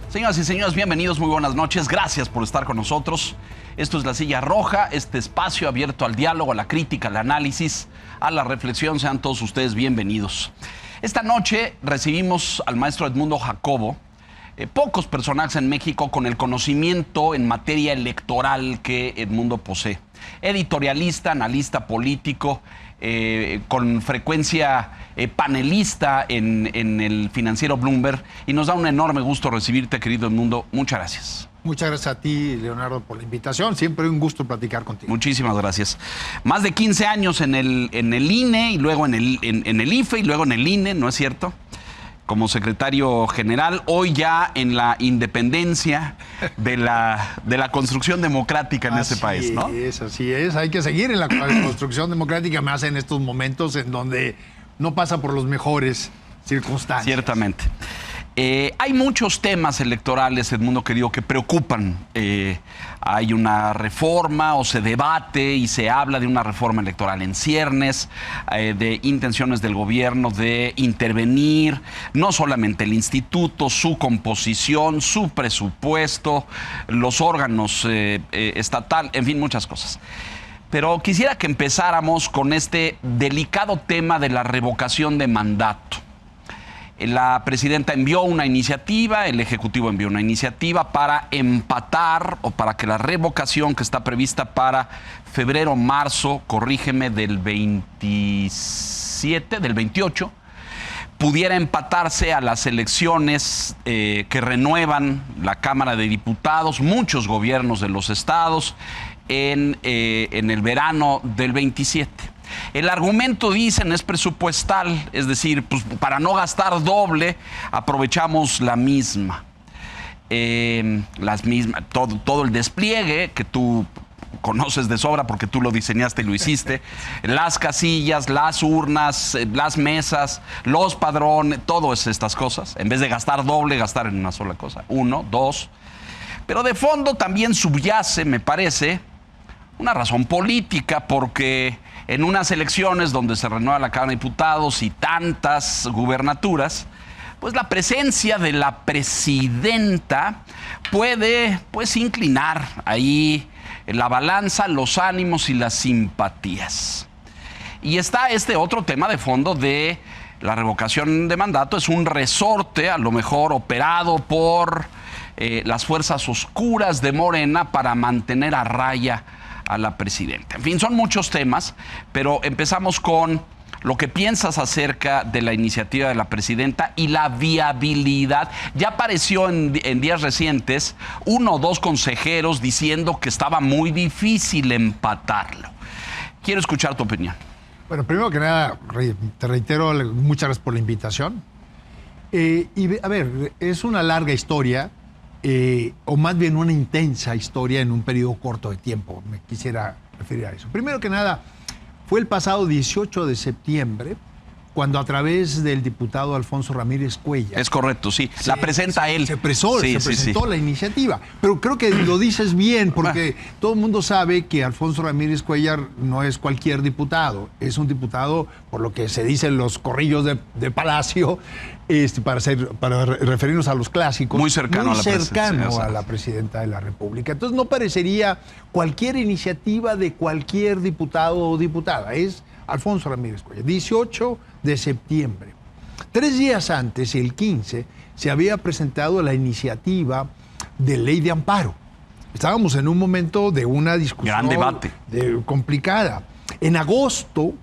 Señoras y señores, bienvenidos, muy buenas noches. Gracias por estar con nosotros. Esto es La Silla Roja, este espacio abierto al diálogo, a la crítica, al análisis, a la reflexión. Sean todos ustedes bienvenidos. Esta noche recibimos al maestro Edmundo Jacobo. Pocos personajes en México con el conocimiento en materia electoral que Edmundo posee. Editorialista, analista político, con frecuencia panelista en el financiero Bloomberg, y nos da un enorme gusto recibirte, querido Edmundo. Muchas gracias. Muchas gracias a ti, Leonardo, por la invitación. Siempre un gusto platicar contigo. Muchísimas gracias. Más de 15 años en el INE, y luego en el IFE, y luego en el INE, ¿no es cierto? Como secretario general, hoy ya en la independencia de la construcción democrática en este país, ¿no? Así es. Hay que seguir en la construcción democrática, más en estos momentos en donde no pasa por los mejores circunstancias. Ciertamente. Hay muchos temas electorales, Edmundo querido, que preocupan. Hay una reforma, o se debate y se habla de una reforma electoral en ciernes, de intenciones del gobierno de intervenir, no solamente el instituto, su composición, su presupuesto, los órganos estatal, en fin, muchas cosas. Pero quisiera que empezáramos con este delicado tema de la revocación de mandato. La presidenta envió una iniciativa, el Ejecutivo envió una iniciativa para empatar, o para que la revocación que está prevista para febrero-marzo, corrígeme, del 28, pudiera empatarse a las elecciones que renuevan la Cámara de Diputados, muchos gobiernos de los estados, en el verano del 27. El argumento, dicen, es presupuestal, es decir, pues, para no gastar doble, aprovechamos la misma. Todo el despliegue que tú conoces de sobra porque tú lo diseñaste y lo hiciste, las casillas, las urnas, las mesas, los padrones, todas estas cosas, en vez de gastar doble, gastar en una sola cosa. 1, 2. Pero de fondo también subyace, me parece, una razón política, porque en unas elecciones donde se renueva la Cámara de Diputados y tantas gubernaturas, pues la presencia de la presidenta puede, pues, inclinar ahí la balanza, los ánimos y las simpatías. Y está este otro tema de fondo de la revocación de mandato. Es un resorte, a lo mejor operado por las fuerzas oscuras de Morena, para mantener a raya a la presidenta. En fin, son muchos temas, pero empezamos con lo que piensas acerca de la iniciativa de la presidenta y la viabilidad. Ya apareció en días recientes 1 o 2 consejeros diciendo que estaba muy difícil empatarlo. Quiero escuchar tu opinión. Bueno, primero que nada, te reitero, muchas gracias por la invitación. A ver, es una larga historia, o más bien una intensa historia en un periodo corto de tiempo. Me quisiera referir a eso. Primero que nada, fue el pasado 18 de septiembre cuando, a través del diputado Alfonso Ramírez Cuellar... Es correcto, sí. La presenta él. Se presentó la iniciativa. Pero creo que lo dices bien, porque todo el mundo sabe que Alfonso Ramírez Cuellar no es cualquier diputado. Es un diputado, por lo que se dicen los corrillos de Palacio, para referirnos a los clásicos, muy cercano a la presidenta de la República. Entonces no parecería cualquier iniciativa de cualquier diputado o diputada. Es Alfonso Ramírez Cuellar. 18 de septiembre. 3 días antes, el 15, se había presentado la iniciativa de ley de amparo. Estábamos en un momento de una discusión... Gran debate. Complicada. En agosto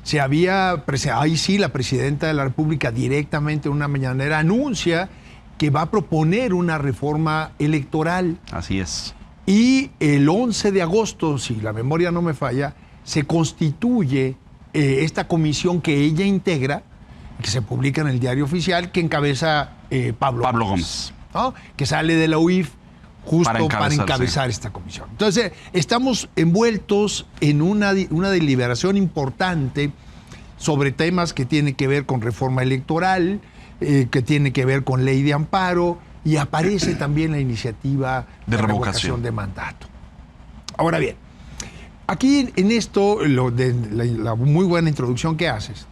se había... Ahí sí, la presidenta de la República directamente en una mañanera anuncia que va a proponer una reforma electoral. Así es. Y el 11 de agosto, si la memoria no me falla, se constituye esta comisión que ella integra, que se publica en el Diario Oficial, que encabeza Pablo Gómez, ¿no? Que sale de la UIF justo para encabezar esta comisión. Entonces, estamos envueltos en una deliberación importante sobre temas que tienen que ver con reforma electoral, que tiene que ver con ley de amparo, y aparece también la iniciativa de revocación de mandato. Ahora bien, aquí en esto, la muy buena introducción que haces,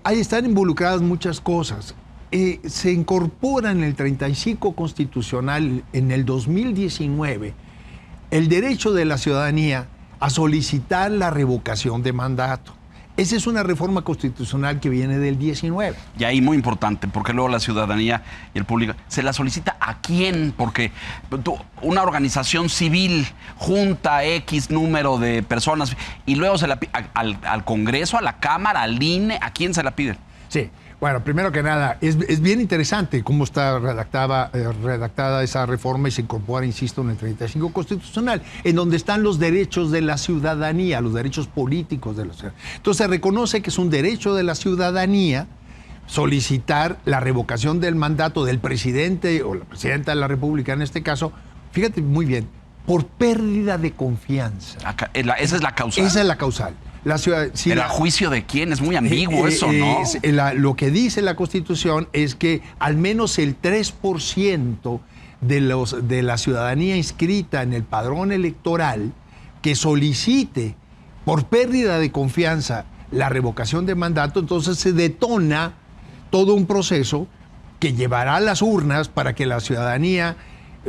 ahí están involucradas muchas cosas. se incorpora en el 35 constitucional en el 2019 el derecho de la ciudadanía a solicitar la revocación de mandato. Esa es una reforma constitucional que viene del 19. Y ahí muy importante, porque luego la ciudadanía y el público, ¿se la solicita a quién? Porque una organización civil junta X número de personas y luego se la pide al Congreso, a la Cámara, al INE, ¿a quién se la pide? Sí. Bueno, primero que nada, es bien interesante cómo está redactada esa reforma y se incorpora, insisto, en el 35 constitucional, en donde están los derechos de la ciudadanía, los derechos políticos de la ciudadanía. Entonces se reconoce que es un derecho de la ciudadanía solicitar la revocación del mandato del presidente o la presidenta de la República, en este caso, fíjate muy bien, por pérdida de confianza. Esa es la causal. Esa es la causal. La ciudad, si ¿Pero a juicio de quién? Es muy ambiguo eso, ¿no? Lo que dice la Constitución es que al menos el 3% de la ciudadanía inscrita en el padrón electoral que solicite por pérdida de confianza la revocación de mandato, entonces se detona todo un proceso que llevará a las urnas para que la ciudadanía,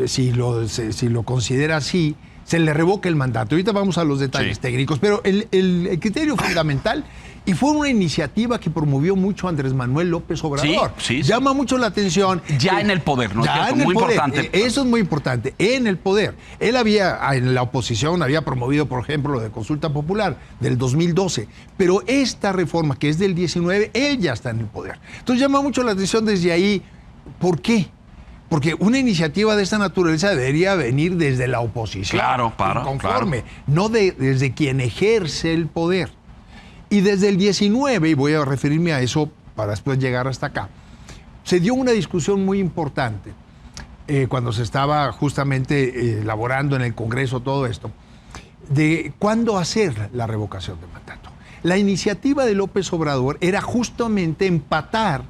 si lo considera así, se le revoca el mandato. Ahorita vamos a los detalles técnicos, pero el criterio fundamental, y fue una iniciativa que promovió mucho Andrés Manuel López Obrador. Llama mucho la atención. Ya en el poder, ¿no? Ya muy importante. Eso es muy importante, en el poder. Él en la oposición, había promovido, por ejemplo, lo de consulta popular del 2012, pero esta reforma, que es del 19, él ya está en el poder. Entonces llama mucho la atención desde ahí. ¿Por qué? Porque una iniciativa de esta naturaleza debería venir desde la oposición. Claro. No desde quien ejerce el poder. Y desde el 19, y voy a referirme a eso para después llegar hasta acá, se dio una discusión muy importante cuando se estaba justamente elaborando en el Congreso todo esto, de cuándo hacer la revocación de mandato. La iniciativa de López Obrador era justamente empatar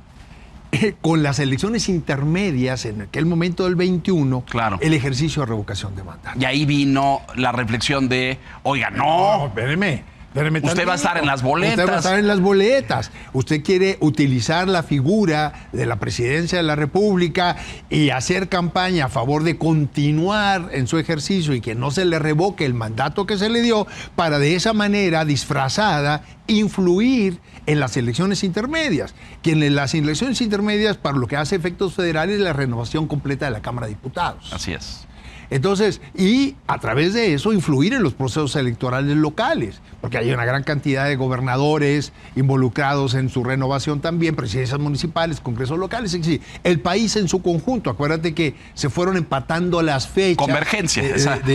con las elecciones intermedias en aquel momento del 21, el ejercicio de revocación de mandato. Y ahí vino la reflexión de, oiga, no, espéreme. Usted va a estar en las boletas. Usted va a estar en las boletas. Usted quiere utilizar la figura de la presidencia de la República y hacer campaña a favor de continuar en su ejercicio y que no se le revoque el mandato que se le dio para de esa manera disfrazada influir en las elecciones intermedias. Que en las elecciones intermedias, para lo que hace efectos federales, es la renovación completa de la Cámara de Diputados. Así es. Entonces, y a través de eso influir en los procesos electorales locales, porque hay una gran cantidad de gobernadores involucrados en su renovación también, presidencias municipales, congresos locales, es decir, el país en su conjunto. Acuérdate que se fueron empatando las fechas. Convergencia,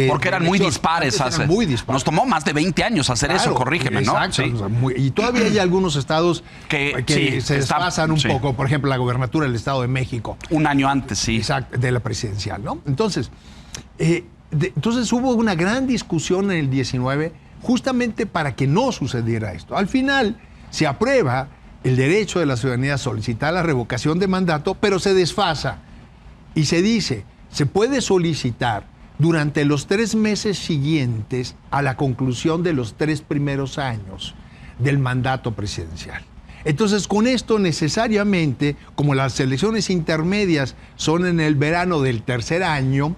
porque eran muy dispares. Nos tomó más de 20 años hacer eso, corrígeme, ¿no? Exacto. Sí. Y todavía hay algunos estados que se desfasan un poco, por ejemplo, la gobernatura del Estado de México. Un año antes, sí. Exacto, de la presidencial, ¿no? Entonces hubo una gran discusión en el 19 justamente para que no sucediera esto. Al final se aprueba el derecho de la ciudadanía a solicitar la revocación de mandato, pero se desfasa y se dice, se puede solicitar durante los 3 meses siguientes a la conclusión de los 3 primeros años del mandato presidencial. Entonces, con esto necesariamente, como las elecciones intermedias son en el verano del tercer año,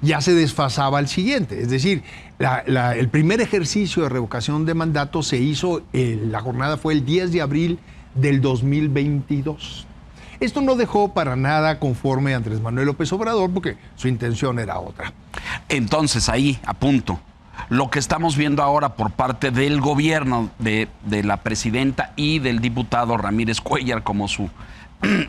ya se desfasaba al siguiente. Es decir, el primer ejercicio de revocación de mandato se hizo, la jornada fue el 10 de abril del 2022. Esto no dejó para nada conforme a Andrés Manuel López Obrador, porque su intención era otra. Entonces, ahí, a punto. Lo que estamos viendo ahora por parte del gobierno, de la presidenta y del diputado Ramírez Cuellar como su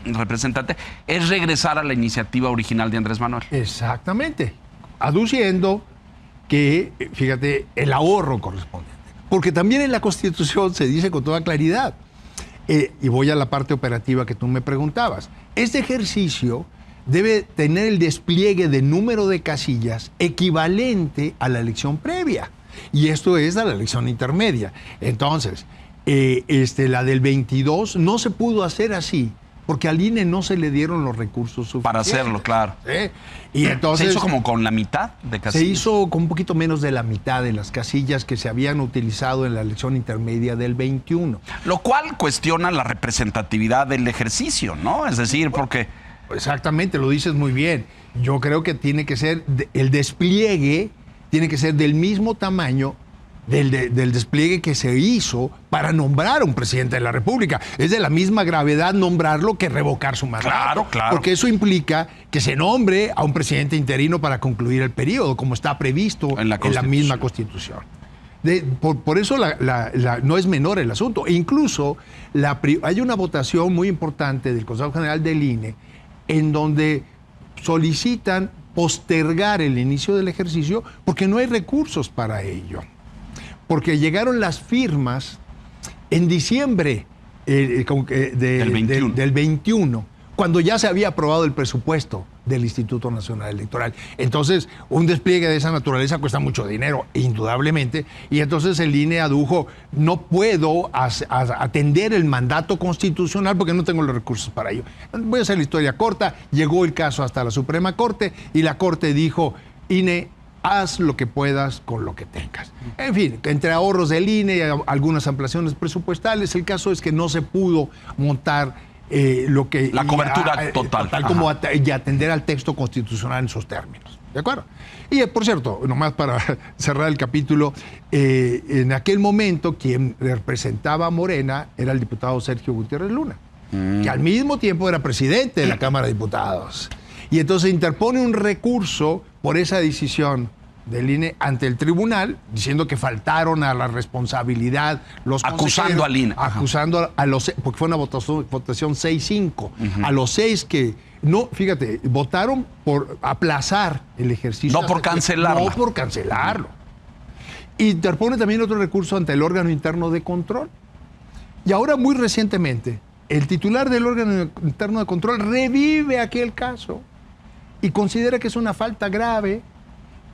representante, es regresar a la iniciativa original de Andrés Manuel. Exactamente, aduciendo que, fíjate, el ahorro correspondiente. Porque también en la Constitución se dice con toda claridad, y voy a la parte operativa que tú me preguntabas, este ejercicio debe tener el despliegue de número de casillas equivalente a la elección previa. Y esto es a la elección intermedia. Entonces, la del 22 no se pudo hacer así porque al INE no se le dieron los recursos suficientes. Para hacerlo, claro. ¿Sí? Y entonces, ¿se hizo como con la mitad de casillas? Se hizo con un poquito menos de la mitad de las casillas que se habían utilizado en la elección intermedia del 21. Lo cual cuestiona la representatividad del ejercicio, ¿no? Es decir, porque... Exactamente, lo dices muy bien. Yo creo que tiene que ser, el despliegue tiene que ser del mismo tamaño del despliegue que se hizo para nombrar a un presidente de la República. Es de la misma gravedad nombrarlo que revocar su mandato. Claro, claro. Porque eso implica que se nombre a un presidente interino para concluir el periodo, como está previsto en la misma Constitución. Por eso no es menor el asunto. E incluso hay una votación muy importante del Consejo General del INE en donde solicitan postergar el inicio del ejercicio porque no hay recursos para ello. Porque llegaron las firmas en diciembre del 21, cuando ya se había aprobado el presupuesto del Instituto Nacional Electoral. Entonces, un despliegue de esa naturaleza cuesta mucho dinero, indudablemente, y entonces el INE adujo, no puedo atender el mandato constitucional porque no tengo los recursos para ello. Voy a hacer la historia corta, llegó el caso hasta la Suprema Corte y la Corte dijo, INE, haz lo que puedas con lo que tengas. En fin, entre ahorros del INE y algunas ampliaciones presupuestales, el caso es que no se pudo montar la cobertura total como y atender al texto constitucional en sus términos. ¿De acuerdo? Y por cierto, nomás para cerrar el capítulo, en aquel momento quien representaba a Morena era el diputado Sergio Gutiérrez Luna, que al mismo tiempo era presidente de la Cámara de Diputados. Y entonces interpone un recurso por esa decisión del INE ante el tribunal, diciendo que faltaron a la responsabilidad los acusando al INE. Acusando a los, porque fue una votación 6-5. A los 6 que, no, fíjate, votaron por aplazar el ejercicio. No por cancelarlo. No por cancelarlo. Interpone también otro recurso ante el órgano interno de control. Y ahora, muy recientemente, el titular del órgano interno de control revive aquel caso y considera que es una falta grave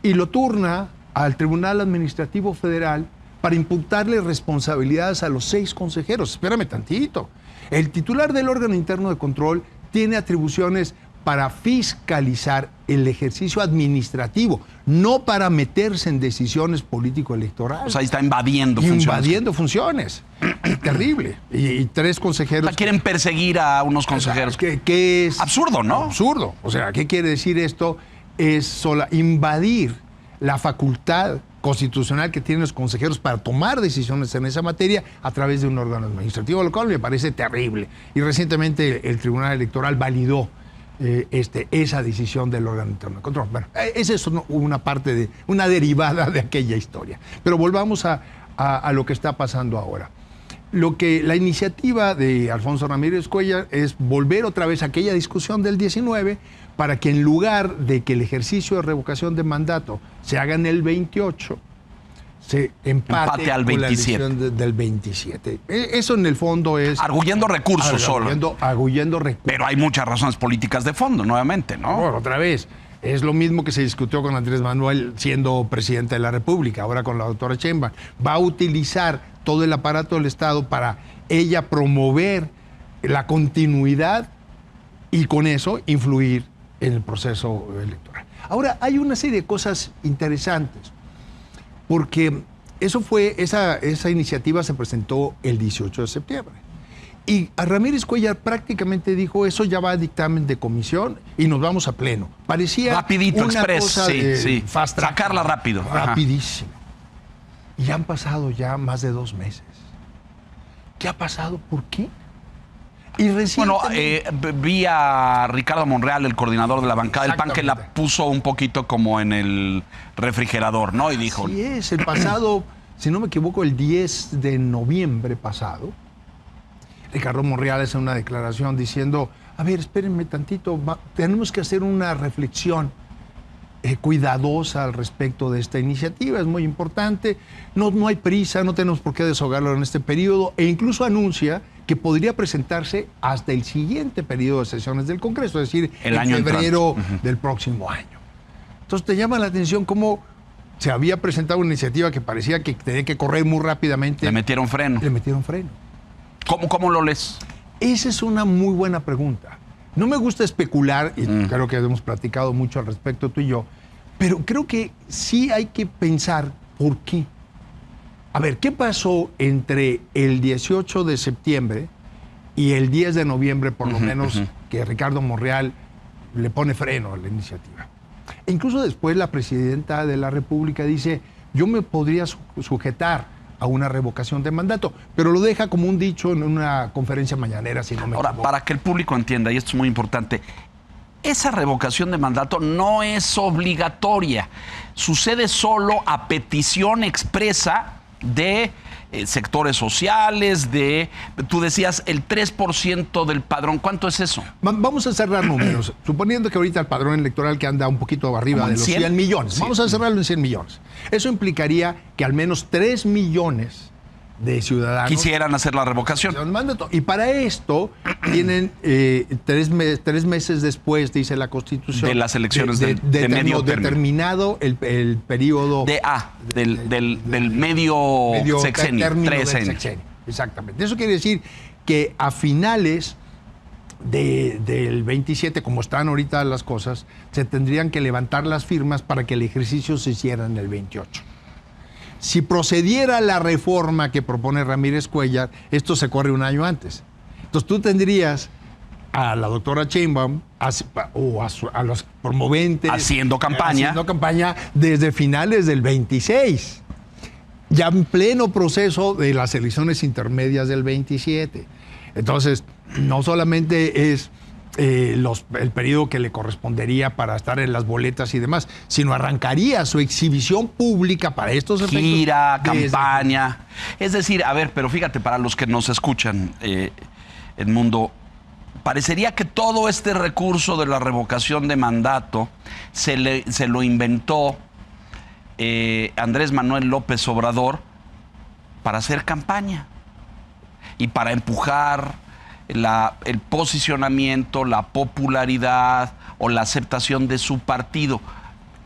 y lo turna al Tribunal Administrativo Federal para imputarle responsabilidades a los 6 consejeros. Espérame tantito. El titular del órgano interno de control tiene atribuciones para fiscalizar el ejercicio administrativo, no para meterse en decisiones político-electorales. O sea, ahí está invadiendo funciones. Invadiendo funciones. Terrible. Y 3 consejeros... O sea, quieren perseguir a unos consejeros. ¿Qué es? Absurdo, ¿no? Absurdo. O sea, ¿qué quiere decir esto? Es invadir la facultad constitucional que tienen los consejeros para tomar decisiones en esa materia a través de un órgano administrativo, lo cual me parece terrible. Y recientemente el Tribunal Electoral validó esa decisión del órgano interno de control. Bueno, esa es una derivada de aquella historia. Pero volvamos a lo que está pasando ahora. La iniciativa de Alfonso Ramírez Cuellar es volver otra vez a aquella discusión del 19 para que en lugar de que el ejercicio de revocación de mandato se haga en el 28, se empate al 27. Con la elección del 27. Eso en el fondo es... Arguyendo recursos solo. Arguyendo recursos. Pero hay muchas razones políticas de fondo, nuevamente, ¿no? Bueno, otra vez. Es lo mismo que se discutió con Andrés Manuel siendo presidente de la República, ahora con la doctora Sheinbaum. Va a utilizar todo el aparato del Estado para ella promover la continuidad y con eso influir en el proceso electoral. Ahora, hay una serie de cosas interesantes, porque esa iniciativa se presentó el 18 de septiembre. Y a Ramírez Cuellar prácticamente dijo, eso ya va a dictamen de comisión y nos vamos a pleno. Parecía rapidito, una express, cosa sí. Fast track. Sacarla rápido. Rapidísimo. Y han pasado ya más de 2 meses. ¿Qué ha pasado? ¿Por qué? Y recientemente... Bueno, vi a Ricardo Monreal, el coordinador de la bancada del PAN, que la puso un poquito como en el refrigerador, ¿no? Y dijo... Sí, es el pasado, si no me equivoco, el 10 de noviembre pasado, Ricardo Monreal hace una declaración diciendo, a ver, espérenme tantito, tenemos que hacer una reflexión cuidadosa al respecto de esta iniciativa, es muy importante, no hay prisa, no tenemos por qué desahogarlo en este periodo, e incluso anuncia que podría presentarse hasta el siguiente periodo de sesiones del Congreso, es decir, en febrero del próximo año. Entonces te llama la atención cómo se había presentado una iniciativa que parecía que tenía que correr muy rápidamente. Le metieron freno. Le metieron freno. ¿Cómo lo lees? Esa es una muy buena pregunta. No me gusta especular, y creo que hemos platicado mucho al respecto tú y yo, pero creo que sí hay que pensar por qué. A ver, ¿qué pasó entre el 18 de septiembre y el 10 de noviembre, por lo menos, que Ricardo Monreal le pone freno a la iniciativa? E incluso después la presidenta de la República dice, yo me podría sujetar a una revocación de mandato, pero lo deja como un dicho en una conferencia mañanera, si no me equivoco. Para que el público entienda, y esto es muy importante, esa revocación de mandato no es obligatoria, sucede solo a petición expresa de sectores sociales, tú decías, el 3% del padrón. ¿Cuánto es eso? Vamos a cerrar números. Suponiendo que ahorita el padrón electoral que anda un poquito arriba de los 100 millones. Sí. Vamos a cerrarlo en 100 millones. Eso implicaría que al menos 3 millones de ciudadanos quisieran hacer la revocación. Y para esto tienen 3 meses después, dice la Constitución, de las elecciones de medio término. Determinado el periodo del medio sexenio, sexenio. Exactamente. Eso quiere decir que a finales del 27, como están ahorita las cosas, se tendrían que levantar las firmas para que el ejercicio se hiciera en el 28. Si procediera la reforma que propone Ramírez Cuellar, esto se corre un año antes. Entonces tú tendrías a la doctora Sheinbaum o a los promoventes haciendo campaña desde finales del 26, ya en pleno proceso de las elecciones intermedias del 27. Entonces, no solamente es el periodo que le correspondería para estar en las boletas y demás, sino arrancaría su exhibición pública para estos efectos. Gira, campaña. Es decir, a ver, pero fíjate, para los que nos escuchan, Edmundo, parecería que todo este recurso de la revocación de mandato se lo inventó Andrés Manuel López Obrador para hacer campaña y para empujar el posicionamiento, la popularidad o la aceptación de su partido.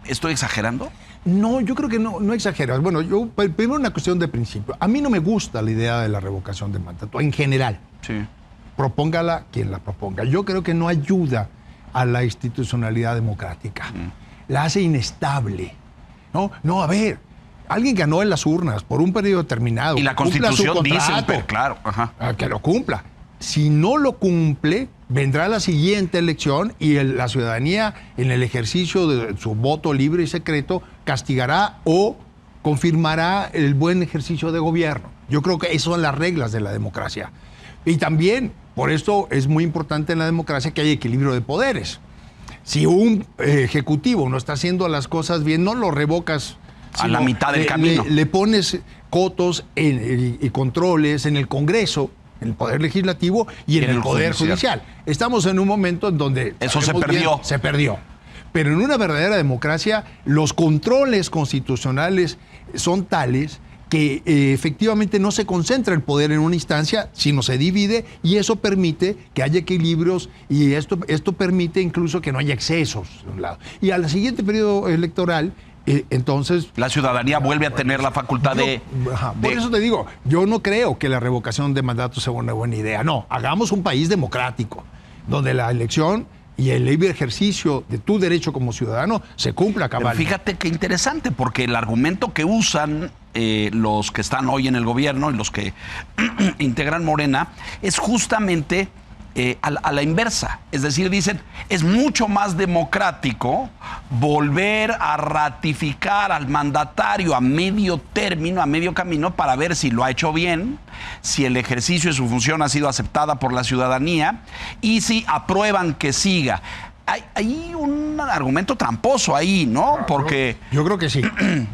¿Estoy exagerando? No, yo creo que no exageras. Bueno, primero una cuestión de principio. A mí no me gusta la idea de la revocación de mandato, en general. Sí. Propóngala quien la proponga. Yo creo que no ayuda a la institucionalidad democrática. La hace inestable. No, a ver, alguien ganó en las urnas por un periodo determinado. Y la Constitución dice, claro, que lo cumpla. Si no lo cumple, vendrá la siguiente elección y la ciudadanía, en el ejercicio de su voto libre y secreto, castigará o confirmará el buen ejercicio de gobierno. Yo creo que esas son las reglas de la democracia. Y también, por esto es muy importante en la democracia que haya equilibrio de poderes. Si un ejecutivo no está haciendo las cosas bien, no lo revocas a la mitad del camino. Le pones cotos y controles en el Congreso, en el Poder Legislativo y en el Poder Judicial. Estamos en un momento en donde eso se perdió. Se perdió. Pero en una verdadera democracia, los controles constitucionales son tales que efectivamente no se concentra el poder en una instancia, sino se divide, y eso permite que haya equilibrios, y esto permite incluso que no haya excesos de un lado. Y al siguiente periodo electoral, entonces la ciudadanía vuelve a tener la facultad por eso te digo, yo no creo que la revocación de mandato sea una buena idea. No, hagamos un país democrático, donde la elección y el libre ejercicio de tu derecho como ciudadano se cumpla cabalmente. Fíjate qué interesante, porque el argumento que usan los que están hoy en el gobierno y los que integran Morena es justamente a la inversa. Es decir, dicen, es mucho más democrático volver a ratificar al mandatario a medio término, a medio camino, para ver si lo ha hecho bien, si el ejercicio de su función ha sido aceptada por la ciudadanía y si aprueban que siga. Hay un argumento tramposo ahí, ¿no? Porque yo creo que sí.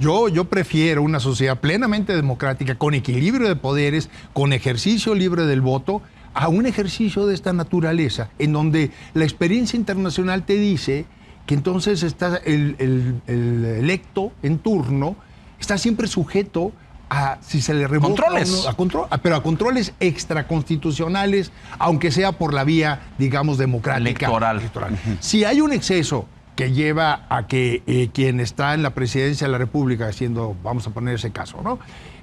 Yo prefiero una sociedad plenamente democrática, con equilibrio de poderes, con ejercicio libre del voto, a un ejercicio de esta naturaleza, en donde la experiencia internacional te dice que entonces está el electo en turno, está siempre sujeto a, si se le revoca controles. Pero a controles extraconstitucionales, aunque sea por la vía, digamos, democrática. Electoral. Si hay un exceso que lleva a que quien está en la presidencia de la República, vamos a poner ese caso, ¿no?,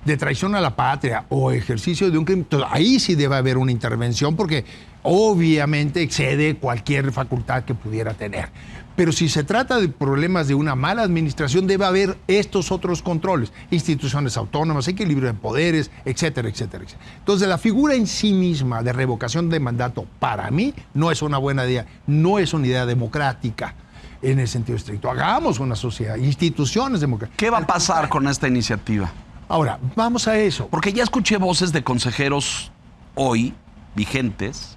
de traición a la patria o ejercicio de un crimen, ahí sí debe haber una intervención porque obviamente excede cualquier facultad que pudiera tener. Pero si se trata de problemas de una mala administración, debe haber estos otros controles, instituciones autónomas, equilibrio de poderes, etcétera, etcétera, etcétera. Entonces, la figura en sí misma de revocación de mandato, para mí, no es una buena idea, no es una idea democrática en el sentido estricto. Hagamos una sociedad, instituciones democráticas. ¿Qué va a pasar con esta iniciativa? Ahora, vamos a eso. Porque ya escuché voces de consejeros hoy, vigentes.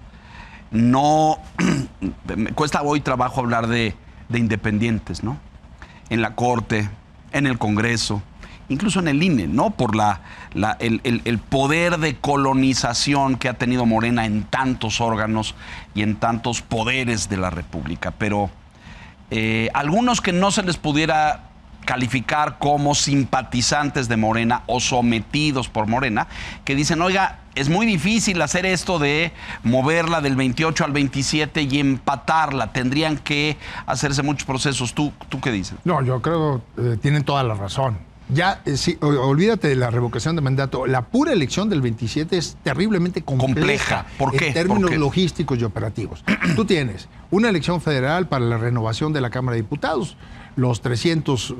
No, me cuesta hoy trabajo hablar de independientes, ¿no? En la Corte, en el Congreso, incluso en el INE, ¿no? Por el poder de colonización que ha tenido Morena en tantos órganos y en tantos poderes de la República. Pero algunos que no se les pudiera calificar como simpatizantes de Morena o sometidos por Morena, que dicen, oiga, es muy difícil hacer esto de moverla del 28 al 27 y empatarla. Tendrían que hacerse muchos procesos. ¿Tú qué dices? No, yo creo que tienen toda la razón. Ya, sí, olvídate de la revocación de mandato. La pura elección del 27 es terriblemente compleja. ¿Por qué? En términos ¿Por qué? logísticos y operativos. Tú tienes una elección federal para la renovación de la Cámara de Diputados, los 300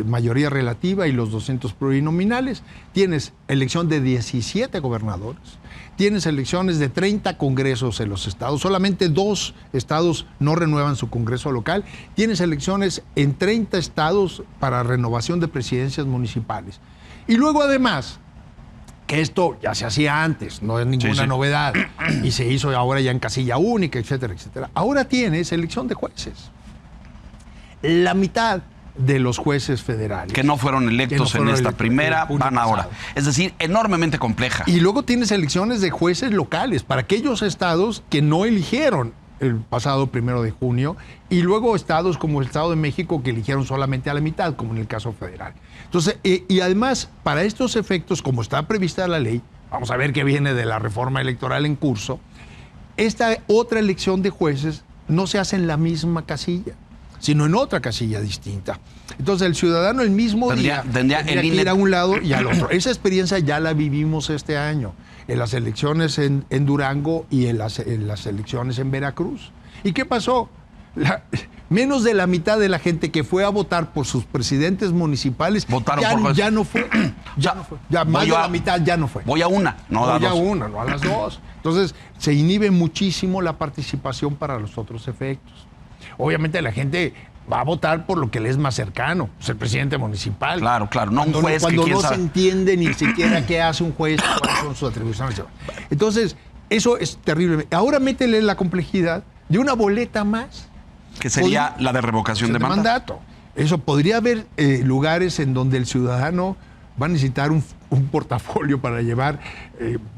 mayoría relativa y los 200 plurinominales. Tienes elección de 17 gobernadores. Tienes elecciones de 30 congresos en los estados. Solamente 2 estados no renuevan su congreso local. Tienes elecciones en 30 estados para renovación de presidencias municipales. Y luego, además, que esto ya se hacía antes, no es ninguna novedad, y se hizo ahora ya en casilla única, etcétera, etcétera. Ahora tienes elección de jueces. La mitad de los jueces federales que no fueron electos en esta primera, van ahora. Pasado. Es decir, enormemente compleja. Y luego tienes elecciones de jueces locales para aquellos estados que no eligieron el pasado 1 de junio y luego estados como el Estado de México que eligieron solamente a la mitad, como en el caso federal. Entonces, y además, para estos efectos, como está prevista la ley, vamos a ver qué viene de la reforma electoral en curso, esta otra elección de jueces no se hace en la misma casilla, sino en otra casilla distinta. Entonces, el ciudadano el mismo día tendría que ir a un lado y al otro. Esa experiencia ya la vivimos este año, en las elecciones en Durango y en las elecciones en Veracruz. ¿Y qué pasó? Menos de la mitad de la gente que fue a votar por sus presidentes municipales ya no fue. Ya más de la mitad ya no fue. Voy a una, no a las dos. dos. Voy a una, no a las dos. Entonces, se inhibe muchísimo la participación para los otros efectos. Obviamente la gente va a votar por lo que le es más cercano, pues el presidente municipal. Claro, no un juez cuando que no sabe. se entiende ni siquiera qué hace un juez, cuáles son sus atribuciones. Entonces, eso es terrible. Ahora métele la complejidad de una boleta más. Que sería la de revocación de mandato. Eso podría haber lugares en donde el ciudadano va a necesitar un portafolio para llevar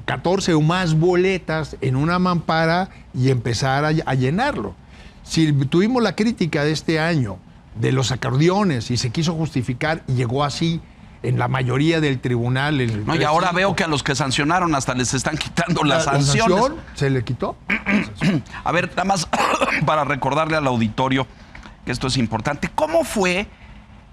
14 o más boletas en una mampara y empezar a llenarlo. Si tuvimos la crítica de este año de los acordeones y se quiso justificar y llegó así en la mayoría del tribunal. No, y ahora veo que a los que sancionaron hasta les están quitando las sanciones. ¿La sanción se le quitó? A ver, nada más para recordarle al auditorio que esto es importante. ¿Cómo fue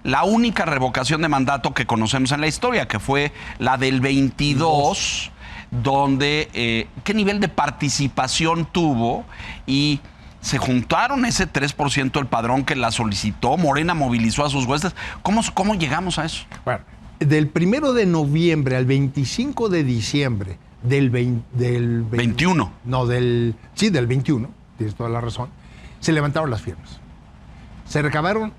la única revocación de mandato que conocemos en la historia, que fue la del 22, donde qué nivel de participación tuvo y se juntaron ese 3% del padrón que la solicitó, Morena movilizó a sus huestes? ¿Cómo llegamos a eso? Bueno, del 1 de noviembre al 25 de diciembre del 21. No, del 21, tienes toda la razón, se levantaron las firmas. Se recabaron,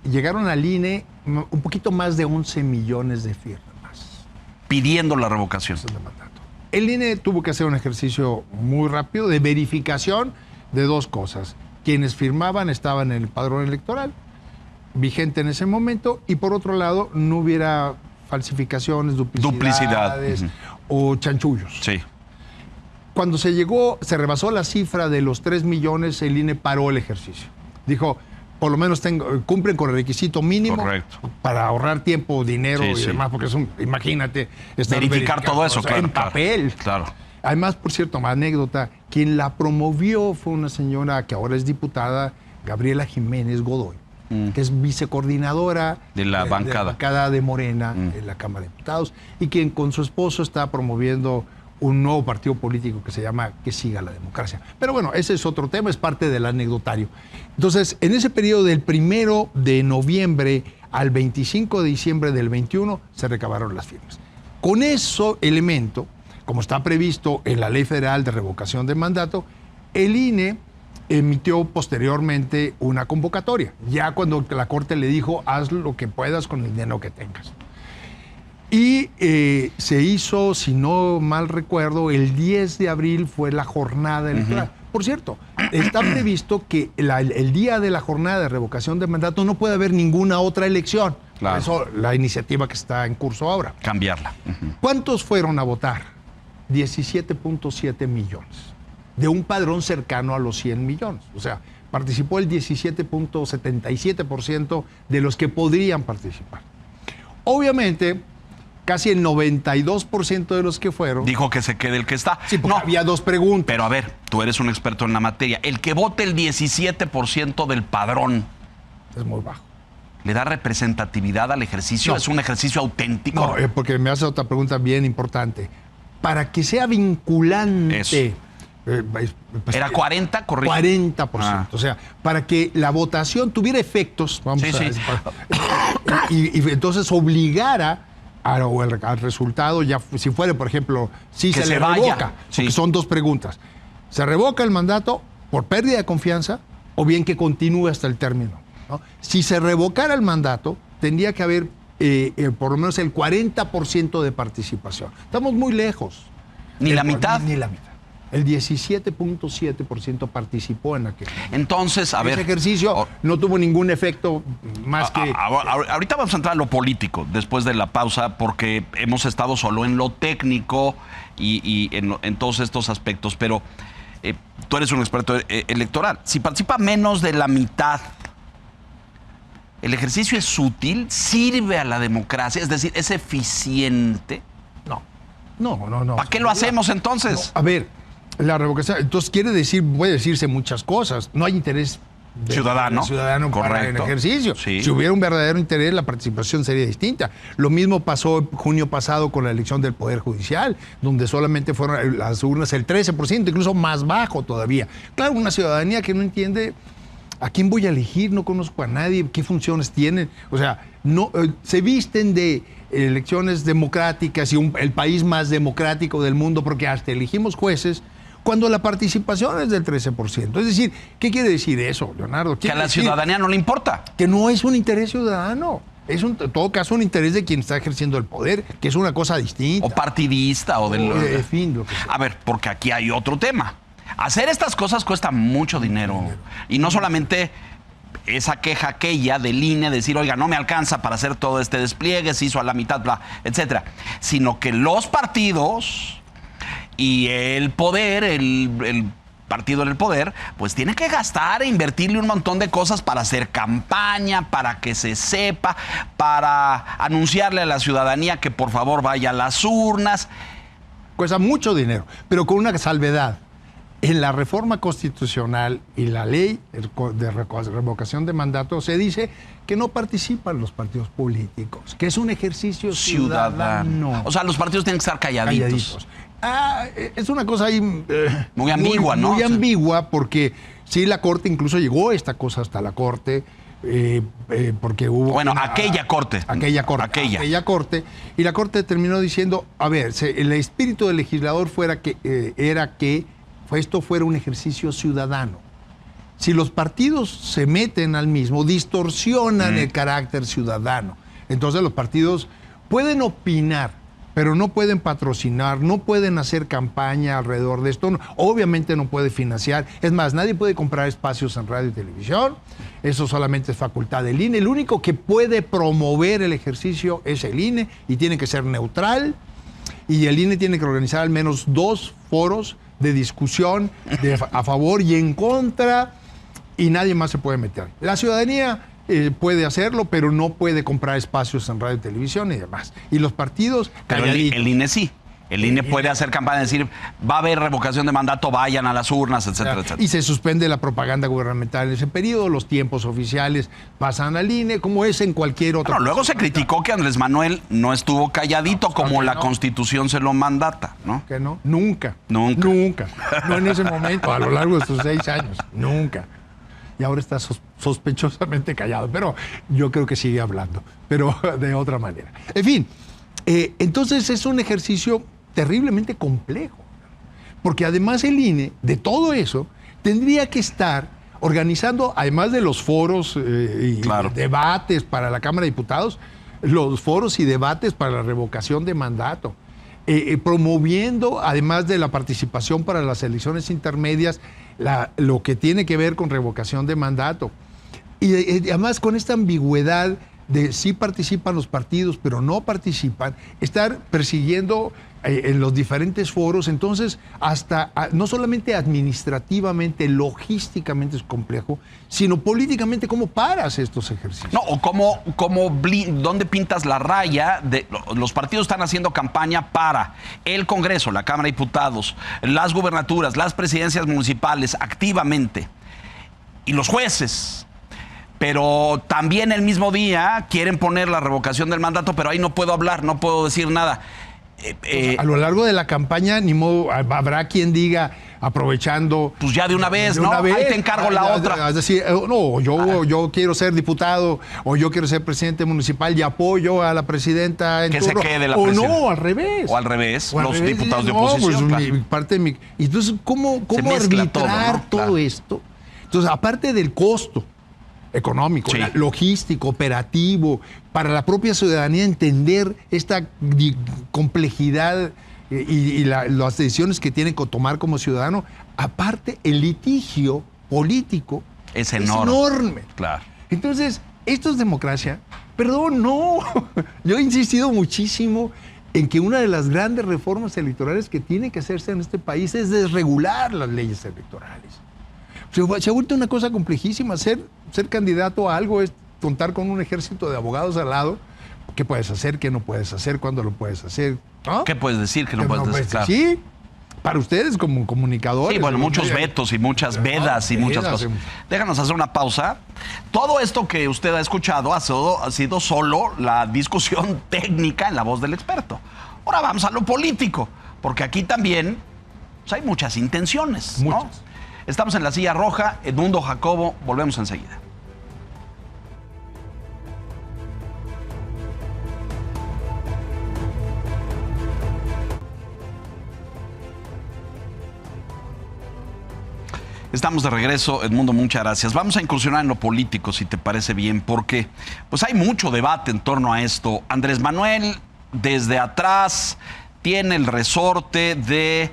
llegaron al INE un poquito más de 11 millones de firmas. Pidiendo la revocación. De mandato. El INE tuvo que hacer un ejercicio muy rápido de verificación de dos cosas. Quienes firmaban estaban en el padrón electoral vigente en ese momento y por otro lado no hubiera falsificaciones, duplicidades o chanchullos. Sí. Cuando se rebasó la cifra de los 3 millones, el INE paró el ejercicio. Dijo, por lo menos cumplen con el requisito mínimo. Correcto. Para ahorrar tiempo, dinero y demás, porque imagínate, verificar todo eso, claro, en papel. Claro. Además, por cierto, una anécdota, quien la promovió fue una señora que ahora es diputada, Gabriela Jiménez Godoy. que es vicecoordinadora de la bancada de Morena en la Cámara de Diputados, y quien con su esposo está promoviendo un nuevo partido político que se llama Que Siga la Democracia. Pero bueno, ese es otro tema, es parte del anecdotario. Entonces, en ese periodo del 1 de noviembre al 25 de diciembre del 21, se recabaron las firmas. Con ese elemento, como está previsto en la Ley Federal de Revocación de Mandato, el INE emitió posteriormente una convocatoria, ya cuando la Corte le dijo, haz lo que puedas con el dinero que tengas. Y se hizo, si no mal recuerdo, el 10 de abril fue la jornada electoral. Por cierto, está previsto que el día de la jornada de revocación de mandato no puede haber ninguna otra elección. Claro. Por eso la iniciativa que está en curso ahora. Cambiarla. ¿Cuántos fueron a votar? 17.7 millones. De un padrón cercano a los 100 millones. O sea, participó el 17.77% de los que podrían participar. Obviamente, casi el 92% de los que fueron... Dijo que se quede el que está. Sí, porque había dos preguntas. Pero a ver, tú eres un experto en la materia. El que vote el 17% del padrón... Es muy bajo. ¿Le da representatividad al ejercicio? No. ¿Es un ejercicio auténtico? No, porque me hace otra pregunta bien importante. Para que sea vinculante... Eso. Pues, ¿Era 40? Correcto. 40%. Ah. O sea, para que la votación tuviera efectos, vamos Sí, sí. Y entonces obligara al resultado, ya si fuera, por ejemplo, si Que se se le vaya. revoca, Sí. porque son dos preguntas. ¿Se revoca el mandato por pérdida de confianza o bien que continúe hasta el término? ¿No? Si se revocara el mandato, tendría que haber por lo menos el 40% de participación. Estamos muy lejos. ¿Ni la mitad? Ni la mitad. El 17.7% participó en aquel momento. Entonces, a ver... Ese ejercicio no tuvo ningún efecto más que... Ahorita vamos a entrar a lo político después de la pausa, porque hemos estado solo en lo técnico y en todos estos aspectos, pero tú eres un experto electoral. Si participa menos de la mitad, ¿el ejercicio es útil? ¿Sirve a la democracia? Es decir, ¿es eficiente? No. ¿Para qué lo hacemos entonces? No, a ver, la revocación, entonces puede decirse muchas cosas. No hay interés ciudadano para el ejercicio. Sí. Si hubiera un verdadero interés, la participación sería distinta. Lo mismo pasó junio pasado con la elección del Poder Judicial, donde solamente fueron las urnas el 13%, incluso más bajo todavía. Claro, una ciudadanía que no entiende a quién voy a elegir, no conozco a nadie, qué funciones tienen. O sea, no se visten de elecciones democráticas y el país más democrático del mundo, porque hasta elegimos jueces, cuando la participación es del 13%. Es decir, ¿qué quiere decir eso, Leonardo? Que a la ciudadanía no le importa. Que no es un interés ciudadano. Es en todo caso un interés de quien está ejerciendo el poder, que es una cosa distinta. O partidista o del... En fin, lo que sea. A ver, porque aquí hay otro tema. Hacer estas cosas cuesta mucho dinero. Y no solamente esa queja aquella del INE, decir, oiga, no me alcanza para hacer todo este despliegue, se hizo a la mitad, bla, etcétera. Sino que los partidos y el poder, el partido en el poder, pues tiene que gastar e invertirle un montón de cosas para hacer campaña, para que se sepa, para anunciarle a la ciudadanía que por favor vaya a las urnas. Cuesta mucho dinero, pero con una salvedad. En la reforma constitucional y la ley de revocación de mandato se dice que no participan los partidos políticos, que es un ejercicio ciudadano. O sea, los partidos tienen que estar calladitos. Es una cosa ahí... muy ambigua, ¿no? Muy ambigua, porque sí, la Corte incluso llegó esta cosa hasta la Corte, porque hubo... Bueno, aquella corte. Aquella corte. Y la Corte terminó diciendo, a ver, el espíritu del legislador era que esto fuera un ejercicio ciudadano. Si los partidos se meten al mismo, distorsionan el carácter ciudadano. Entonces los partidos pueden opinar, pero no pueden patrocinar, no pueden hacer campaña alrededor de esto. Obviamente no puede financiar. Es más, nadie puede comprar espacios en radio y televisión. Eso solamente es facultad del INE. El único que puede promover el ejercicio es el INE y tiene que ser neutral. Y el INE tiene que organizar al menos 2 foros de discusión a favor y en contra, y nadie más se puede meter. La ciudadanía puede hacerlo, pero no puede comprar espacios en radio y televisión y demás. Y los partidos... Pero el INE sí. El INE puede hacer campaña, decir, va a haber revocación de mandato, vayan a las urnas, etcétera, etcétera. Y se suspende la propaganda gubernamental en ese periodo, los tiempos oficiales pasan al INE, como es en cualquier otro. Bueno, luego se criticó que Andrés Manuel no estuvo calladito como la Constitución se lo mandata, ¿no? Que no, nunca. Nunca. Nunca. No en ese momento, a lo largo de estos 6 años, nunca. Y ahora está sospechosamente callado, pero yo creo que sigue hablando, pero de otra manera. En fin, entonces es un ejercicio terriblemente complejo, porque además el INE, de todo eso, tendría que estar organizando, además de los foros y debates para la Cámara de Diputados, los foros y debates para la revocación de mandato, promoviendo, además de la participación para las elecciones intermedias, lo que tiene que ver con revocación de mandato. Y además con esta ambigüedad de sí participan los partidos, pero no participan, estar persiguiendo en los diferentes foros, entonces hasta no solamente administrativamente, logísticamente es complejo, sino políticamente cómo paras estos ejercicios. No, o dónde pintas la raya. Los partidos están haciendo campaña para el Congreso, la Cámara de Diputados, las gubernaturas, las presidencias municipales, activamente, y los jueces. Pero también el mismo día quieren poner la revocación del mandato, pero ahí no puedo hablar, no puedo decir nada. A lo largo de la campaña, ni modo, habrá quien diga, aprovechando... Pues ya de una vez, ¿no? Ahí te encargo la otra. Es decir, no, yo quiero ser diputado, o yo quiero ser presidente municipal y apoyo a la presidenta en que turno. Se quede la presidenta. O no, al revés. O al revés, los diputados de oposición. Pues, claro. Parte de mi... Entonces, ¿cómo arbitrar todo esto? Entonces, aparte del costo económico, logístico, operativo, para la propia ciudadanía entender esta complejidad y las decisiones que tienen que tomar como ciudadano, aparte el litigio político es enorme. Claro. Entonces, esto es democracia. Perdón, no. Yo he insistido muchísimo en que una de las grandes reformas electorales que tiene que hacerse en este país es desregular las leyes electorales. Se ha vuelto una cosa complejísima. Ser candidato a algo es contar con un ejército de abogados al lado. ¿Qué puedes hacer? ¿Qué no puedes hacer? ¿Cuándo lo puedes hacer? ¿No? ¿Qué puedes decir? ¿Qué no puedes decir? Claro. Sí, para ustedes como comunicadores. Sí, bueno, muchos vetos y muchas vedas y muchas cosas. Déjanos hacer una pausa. Todo esto que usted ha escuchado ha sido solo la discusión técnica en la voz del experto. Ahora vamos a lo político, porque aquí también pues, hay muchas intenciones, ¿no? Muchas. Estamos en la silla roja, Edmundo Jacobo, volvemos enseguida. Estamos de regreso, Edmundo, muchas gracias. Vamos a incursionar en lo político, si te parece bien, porque pues hay mucho debate en torno a esto. Andrés Manuel, desde atrás, tiene el resorte de...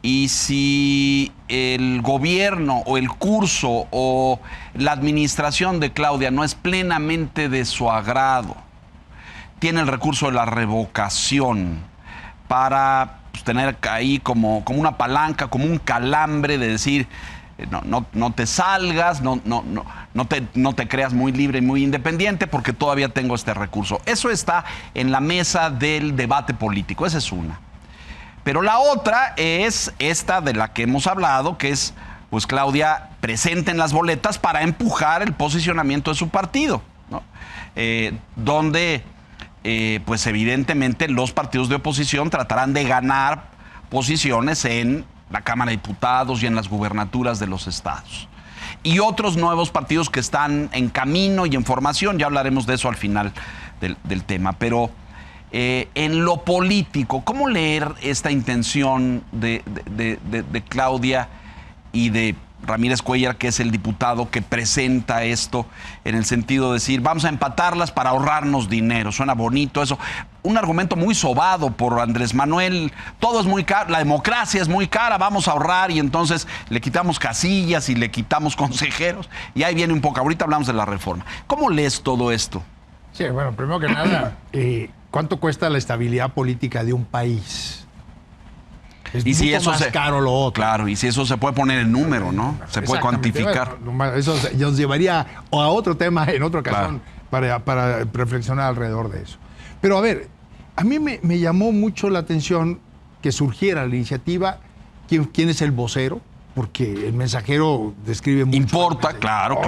Y si el gobierno o el curso o la administración de Claudia no es plenamente de su agrado, tiene el recurso de la revocación para pues, tener ahí como una palanca, como un calambre de decir, no te salgas, no te creas muy libre y muy independiente porque todavía tengo este recurso. Eso está en la mesa del debate político, esa es una. Pero la otra es esta de la que hemos hablado, que es, pues, Claudia presente en las boletas para empujar el posicionamiento de su partido, ¿no? Donde, pues, evidentemente los partidos de oposición tratarán de ganar posiciones en la Cámara de Diputados y en las gubernaturas de los estados. Y otros nuevos partidos que están en camino y en formación, ya hablaremos de eso al final del tema, pero... en lo político, ¿cómo leer esta intención de Claudia y de Ramírez Cuéllar, que es el diputado que presenta esto, en el sentido de decir, vamos a empatarlas para ahorrarnos dinero? Suena bonito eso. Un argumento muy sobado por Andrés Manuel. Todo es muy caro, la democracia es muy cara, vamos a ahorrar, y entonces le quitamos casillas y le quitamos consejeros. Y ahí viene un poco, ahorita hablamos de la reforma. ¿Cómo lees todo esto? Sí, bueno, primero que nada, ¿cuánto cuesta la estabilidad política de un país? Es y si eso más caro lo otro. Claro, y si eso se puede poner en número, ¿no? Se puede cuantificar. Bueno, eso nos llevaría a otro tema en otra ocasión, claro, para reflexionar alrededor de eso. Pero a ver, a mí me llamó mucho la atención que surgiera la iniciativa, quién es el vocero, porque el mensajero describe mucho. Importa, claro.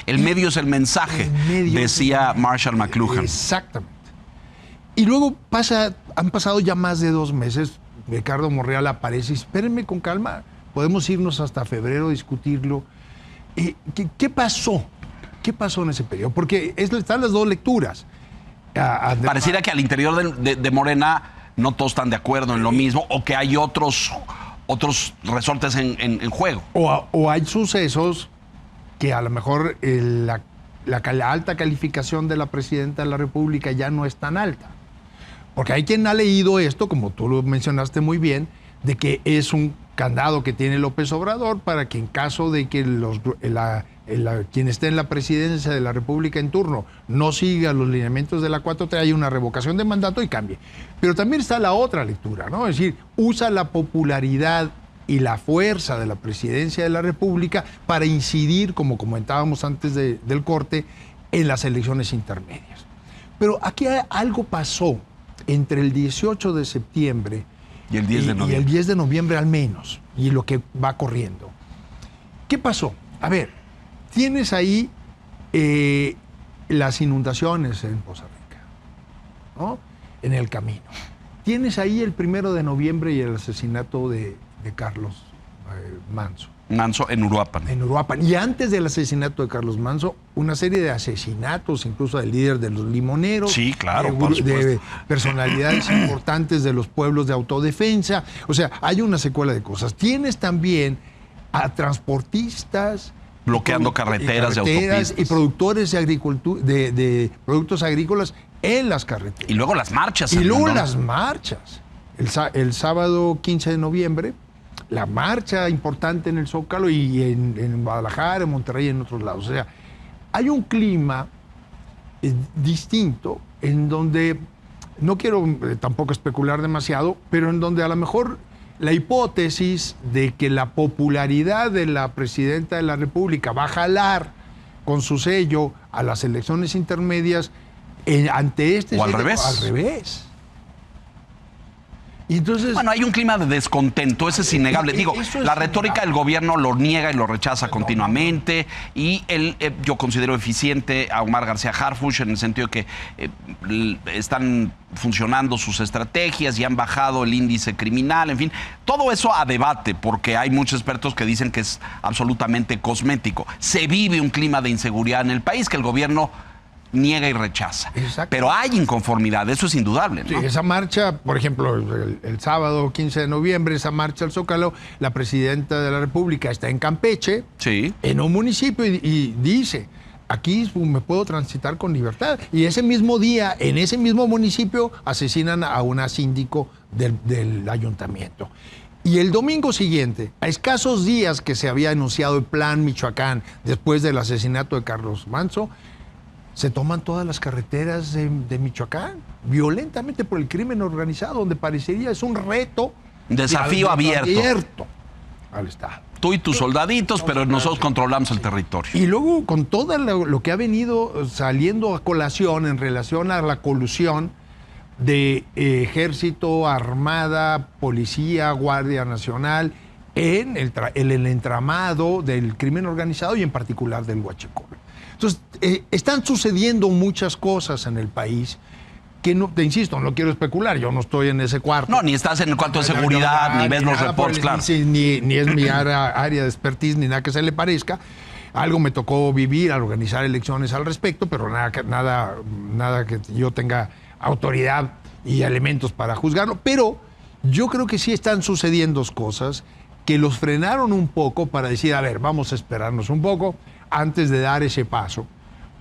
El medio es el mensaje, decía Marshall McLuhan. Exactamente. Y luego han pasado ya más de 2 meses, Ricardo Monreal aparece, espérenme con calma, podemos irnos hasta febrero a discutirlo. ¿Qué pasó? ¿Qué pasó en ese periodo? Porque están las dos lecturas. Pareciera que al interior de Morena no todos están de acuerdo en lo mismo, o que hay otros resortes en juego. O hay sucesos que a lo mejor la alta calificación de la presidenta de la República ya no es tan alta. Porque hay quien ha leído esto, como tú lo mencionaste muy bien, de que es un candado que tiene López Obrador para que en caso de que quien esté en la presidencia de la República en turno no siga los lineamientos de la 4T, haya una revocación de mandato y cambie. Pero también está la otra lectura, ¿no? Es decir, usa la popularidad y la fuerza de la presidencia de la República para incidir, como comentábamos antes del corte, en las elecciones intermedias. Pero aquí algo pasó entre el 18 de septiembre y el 10 de noviembre. Y el 10 de noviembre al menos, y lo que va corriendo. ¿Qué pasó? A ver, tienes ahí las inundaciones en Poza Rica, ¿no? En el camino. Tienes ahí el 1 de noviembre y el asesinato de Carlos Manso. Manso en Uruapan. En Uruapan. Y antes del asesinato de Carlos Manso, una serie de asesinatos, incluso del líder de los limoneros. Sí, claro, de personalidades importantes de los pueblos de autodefensa. O sea, hay una secuela de cosas. Tienes también a transportistas, bloqueando carreteras y autopistas. Y productores de productos agrícolas en las carreteras. Y luego las marchas. Y luego las marchas. El sábado 15 de noviembre, la marcha importante en el Zócalo y en Guadalajara, en Monterrey y en otros lados. O sea, hay un clima distinto en donde, no quiero tampoco especular demasiado, pero en donde a lo mejor la hipótesis de que la popularidad de la presidenta de la República va a jalar con su sello a las elecciones intermedias ante este o sello, al revés. Al revés. Y entonces, bueno, hay un clima de descontento, eso es innegable. Digo, la retórica del gobierno lo niega y lo rechaza continuamente, y yo considero eficiente a Omar García Harfuch en el sentido de que están funcionando sus estrategias y han bajado el índice criminal, en fin, todo eso a debate, porque hay muchos expertos que dicen que es absolutamente cosmético. Se vive un clima de inseguridad en el país que el gobierno niega y rechaza. Exacto. Pero hay inconformidad, eso es indudable, ¿no? Sí, esa marcha, por ejemplo, el sábado 15 de noviembre, esa marcha al Zócalo, la presidenta de la República está en Campeche, sí, en un municipio, y dice, aquí me puedo transitar con libertad. Y ese mismo día, en ese mismo municipio, asesinan a una síndico del ayuntamiento. Y el domingo siguiente, a escasos días que se había anunciado el Plan Michoacán después del asesinato de Carlos Manso, se toman todas las carreteras de Michoacán, violentamente por el crimen organizado, donde parecería es un reto. Desafío abierto al Estado. Tú y tus soldaditos, pero nosotros controlamos el territorio. Y luego, con todo lo que ha venido saliendo a colación en relación a la colusión de ejército, armada, policía, Guardia Nacional, en el entramado del crimen organizado y en particular del huachicol. Entonces, están sucediendo muchas cosas en el país que, no, te insisto, no quiero especular, yo no estoy en ese cuarto. No, ni estás en el cuarto de seguridad, ni ves los reportes, claro. Ni es mi área de expertise, ni nada que se le parezca. Algo me tocó vivir al organizar elecciones al respecto, pero nada que yo tenga autoridad y elementos para juzgarlo. Pero yo creo que sí están sucediendo cosas que los frenaron un poco para decir, a ver, vamos a esperarnos un poco antes de dar ese paso,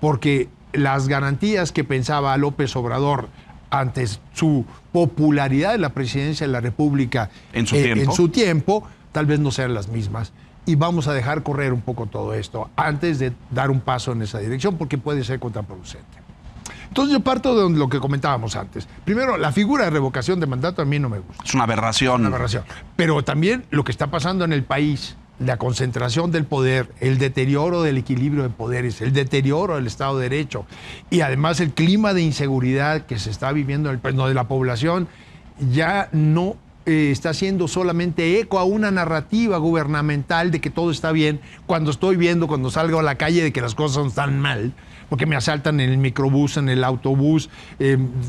porque las garantías que pensaba López Obrador ante su popularidad en la presidencia de la República en su tiempo, tal vez no sean las mismas. Y vamos a dejar correr un poco todo esto antes de dar un paso en esa dirección, porque puede ser contraproducente. Entonces yo parto de lo que comentábamos antes. Primero, la figura de revocación de mandato a mí no me gusta. Es una aberración. Una aberración. Pero también lo que está pasando en el país, la concentración del poder, el deterioro del equilibrio de poderes, el deterioro del Estado de Derecho y además el clima de inseguridad que se está viviendo en el país, donde la población ya no está haciendo solamente eco a una narrativa gubernamental de que todo está bien, cuando estoy viendo, cuando salgo a la calle, de que las cosas están mal, porque me asaltan en el microbús, en el autobús,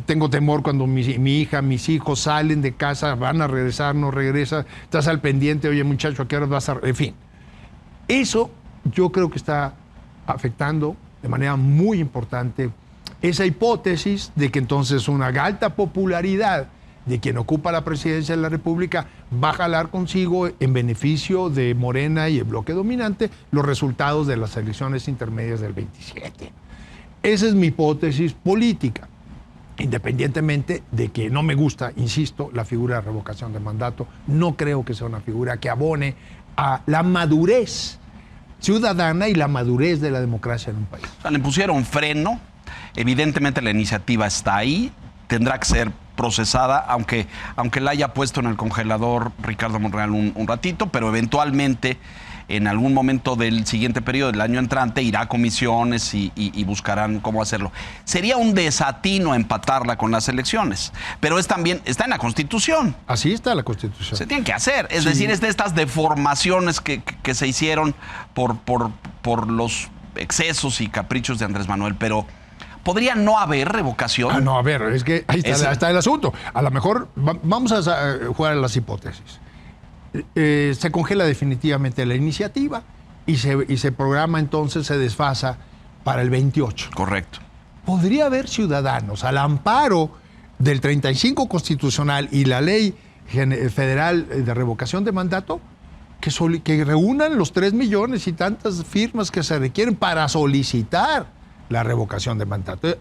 tengo temor cuando mi hija, mis hijos salen de casa, van a regresar, no regresan, estás al pendiente, oye muchacho, ¿a qué hora vas a...? En fin, eso yo creo que está afectando de manera muy importante esa hipótesis de que entonces una alta popularidad de quien ocupa la presidencia de la República va a jalar consigo, en beneficio de Morena y el bloque dominante, los resultados de las elecciones intermedias del 27. Esa es mi hipótesis política, independientemente de que no me gusta, insisto, la figura de revocación de mandato. No creo que sea una figura que abone a la madurez ciudadana y la madurez de la democracia en un país. O sea, le pusieron freno, evidentemente la iniciativa está ahí, tendrá que ser procesada, aunque la haya puesto en el congelador Ricardo Monreal un ratito, pero eventualmente en algún momento del siguiente periodo, del año entrante, irá a comisiones y buscarán cómo hacerlo. Sería un desatino empatarla con las elecciones, pero también está en la Constitución. Así está la Constitución. Se tiene que hacer, es decir, es de estas deformaciones que se hicieron por los excesos y caprichos de Andrés Manuel, pero ¿podría no haber revocación? No, a ver, es que ahí está el asunto. A lo mejor vamos a jugar a las hipótesis. Se congela definitivamente la iniciativa y se programa, entonces se desfasa para el 28. Correcto. Podría haber ciudadanos al amparo del 35 constitucional y la ley federal de revocación de mandato que reúnan los 3 millones y tantas firmas que se requieren para solicitar la revocación de mandato.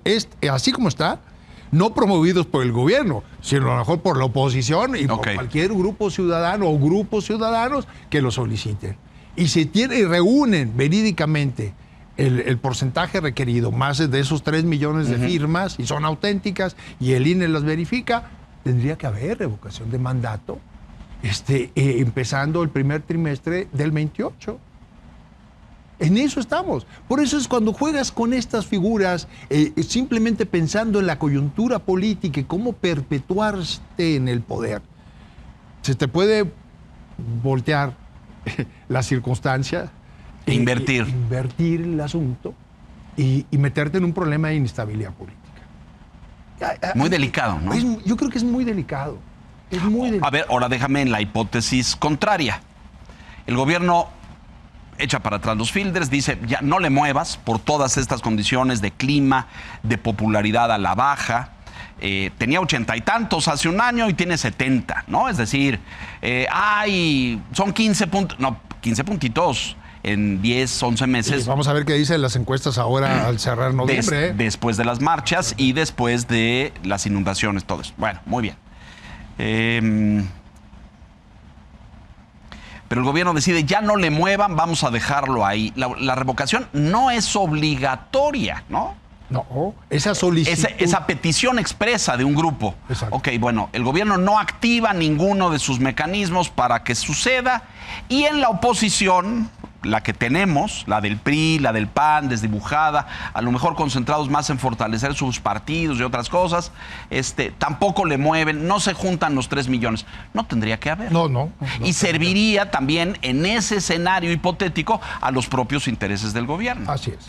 Así como está, no promovidos por el gobierno, sino a lo mejor por la oposición y por cualquier grupo ciudadano o grupos ciudadanos que lo soliciten. Y si reúnen verídicamente el porcentaje requerido, más de esos 3 millones de firmas, y son auténticas, y el INE las verifica, tendría que haber revocación de mandato, empezando el primer trimestre del 28. En eso estamos. Por eso es cuando juegas con estas figuras, simplemente pensando en la coyuntura política y cómo perpetuarte en el poder. Se te puede voltear la circunstancia. Invertir el asunto y meterte en un problema de inestabilidad política. Muy delicado, ¿no? Yo creo que es muy delicado. Es muy delicado. A ver, ahora déjame en la hipótesis contraria. El gobierno echa para atrás los fielders, dice, ya no le muevas por todas estas condiciones de clima, de popularidad a la baja. Tenía 80 y tantos hace un año y tiene 70, ¿no? Es decir, son 15 puntos, no, 15 puntitos en 10, 11 meses. Y vamos a ver qué dicen las encuestas ahora al cerrar noviembre. Después de las marchas y después de las inundaciones, todo eso. Bueno, muy bien. Pero el gobierno decide, ya no le muevan, vamos a dejarlo ahí. La revocación no es obligatoria, ¿no? No, esa solicitud. Esa petición expresa de un grupo. Exacto. Ok, bueno, el gobierno no activa ninguno de sus mecanismos para que suceda y en la oposición, la que tenemos, la del PRI, la del PAN, desdibujada, a lo mejor concentrados más en fortalecer sus partidos y otras cosas, tampoco le mueven, no se juntan los 3 millones. No tendría que haber. No. Y serviría también en ese escenario hipotético a los propios intereses del gobierno. Así es.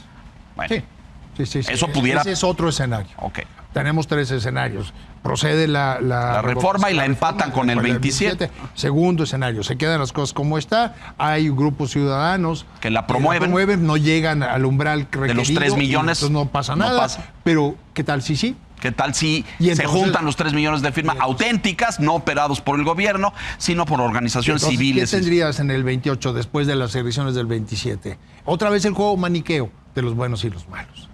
Bueno, sí. Eso pudiera... Ese es otro escenario. Ok. Tenemos 3 escenarios. Procede la reforma y la empatan con el 27. Segundo escenario, se quedan las cosas como está. Hay grupos ciudadanos que la promueven, no llegan al umbral requerido. De los 3 millones. Entonces no pasa nada. Pero, ¿qué tal si sí? ¿Qué tal si entonces, se juntan los 3 millones de firmas auténticas, no operados por el gobierno, sino por organizaciones civiles? ¿Qué tendrías en el 28 después de las elecciones del 27? Otra vez el juego maniqueo de los buenos y los malos.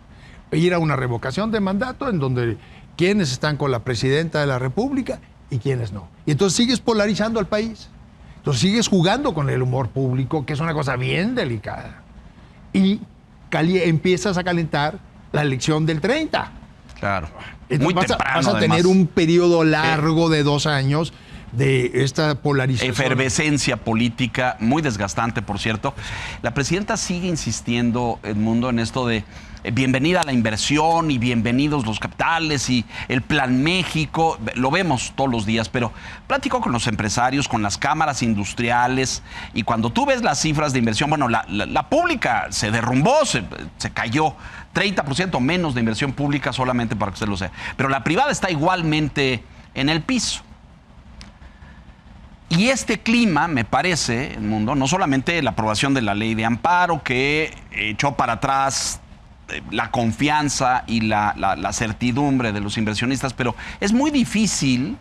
Ir a una revocación de mandato en donde quienes están con la presidenta de la República y quienes no. Y entonces sigues polarizando al país. Entonces sigues jugando con el humor público, que es una cosa bien delicada. Y empiezas a calentar la elección del 30. Claro. Entonces muy vas temprano, a tener un periodo largo de 2 años de esta polarización. Efervescencia política, muy desgastante, por cierto. La presidenta sigue insistiendo, Edmundo, en esto de bienvenida a la inversión y bienvenidos los capitales y el Plan México, lo vemos todos los días, pero platico con los empresarios, con las cámaras industriales, y cuando tú ves las cifras de inversión, bueno, la pública se derrumbó, se cayó, 30% menos de inversión pública, solamente para que usted lo sepa, pero la privada está igualmente en el piso. Y este clima, me parece, el mundo, no solamente la aprobación de la ley de amparo que echó para atrás la confianza y la certidumbre de los inversionistas, pero es muy difícil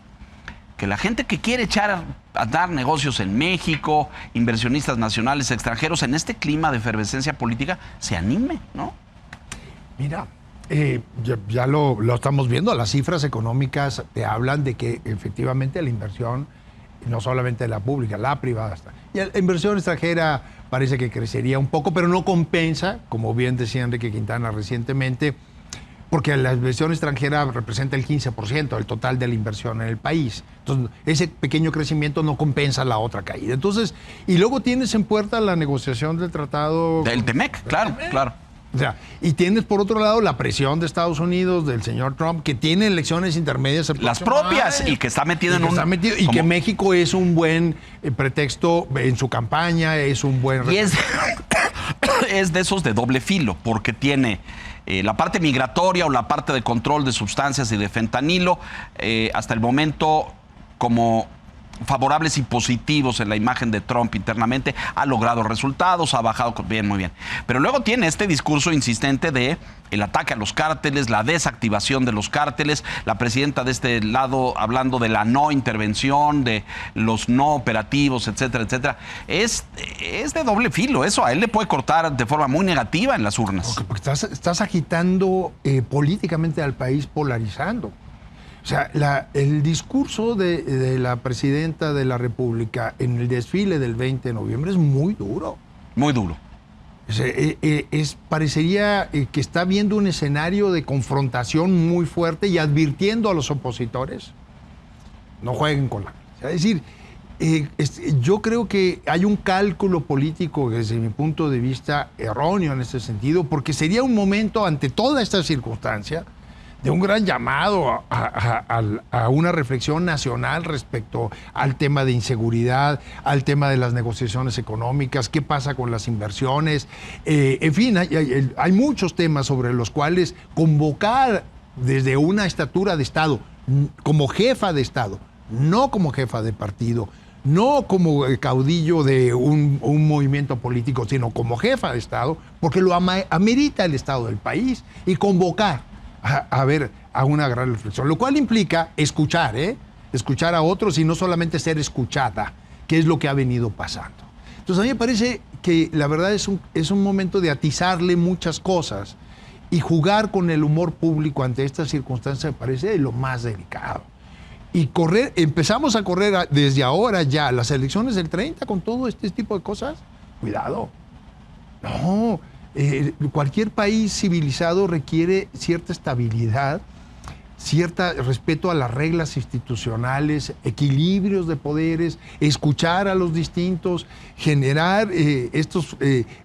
que la gente que quiere echar a andar negocios en México, inversionistas nacionales, extranjeros, en este clima de efervescencia política, se anime, ¿no? Mira, ya lo estamos viendo, las cifras económicas te hablan de que efectivamente la inversión, no solamente la pública, la privada, y la inversión extranjera parece que crecería un poco, pero no compensa, como bien decía Enrique Quintana recientemente, porque la inversión extranjera representa el 15% del total de la inversión en el país. Entonces, ese pequeño crecimiento no compensa la otra caída. Entonces, y luego tienes en puerta la negociación del tratado... Del TEMEC, claro, claro. O sea, y tienes por otro lado la presión de Estados Unidos, del señor Trump, que tiene elecciones intermedias. Las propias, y que está metido y que México es un buen pretexto en su campaña, es un buen... Y es de esos de doble filo, porque tiene la parte migratoria o la parte de control de sustancias y de fentanilo, hasta el momento como favorables y positivos en la imagen de Trump internamente, ha logrado resultados, ha bajado bien, muy bien. Pero luego tiene este discurso insistente de el ataque a los cárteles, la desactivación de los cárteles, la presidenta de este lado hablando de la no intervención, de los no operativos, etcétera, etcétera. Es de doble filo, eso a él le puede cortar de forma muy negativa en las urnas. Porque estás agitando políticamente al país, polarizando. O sea, el discurso de la presidenta de la República en el desfile del 20 de noviembre es muy duro. Muy duro. Parecería que está viendo un escenario de confrontación muy fuerte y advirtiendo a los opositores, no jueguen con la... O sea, es decir, yo creo que hay un cálculo político desde mi punto de vista erróneo en ese sentido, porque sería un momento ante toda esta circunstancia de un gran llamado a una reflexión nacional respecto al tema de inseguridad, al tema de las negociaciones económicas, qué pasa con las inversiones. En fin, hay muchos temas sobre los cuales convocar desde una estatura de Estado, como jefa de Estado, no como jefa de partido, no como caudillo de un movimiento político, sino como jefa de Estado, porque lo amerita el Estado del país, y convocar a una gran reflexión, lo cual implica escuchar a otros y no solamente ser escuchada, que es lo que ha venido pasando. Entonces a mí me parece que la verdad es un momento de atizarle muchas cosas, y jugar con el humor público ante estas circunstancias me parece lo más delicado. Y empezamos a correr desde ahora ya las elecciones del 30 con todo este tipo de cosas. Cuidado. No. Cualquier país civilizado requiere cierta estabilidad, cierto respeto a las reglas institucionales, equilibrios de poderes, escuchar a los distintos, generar estos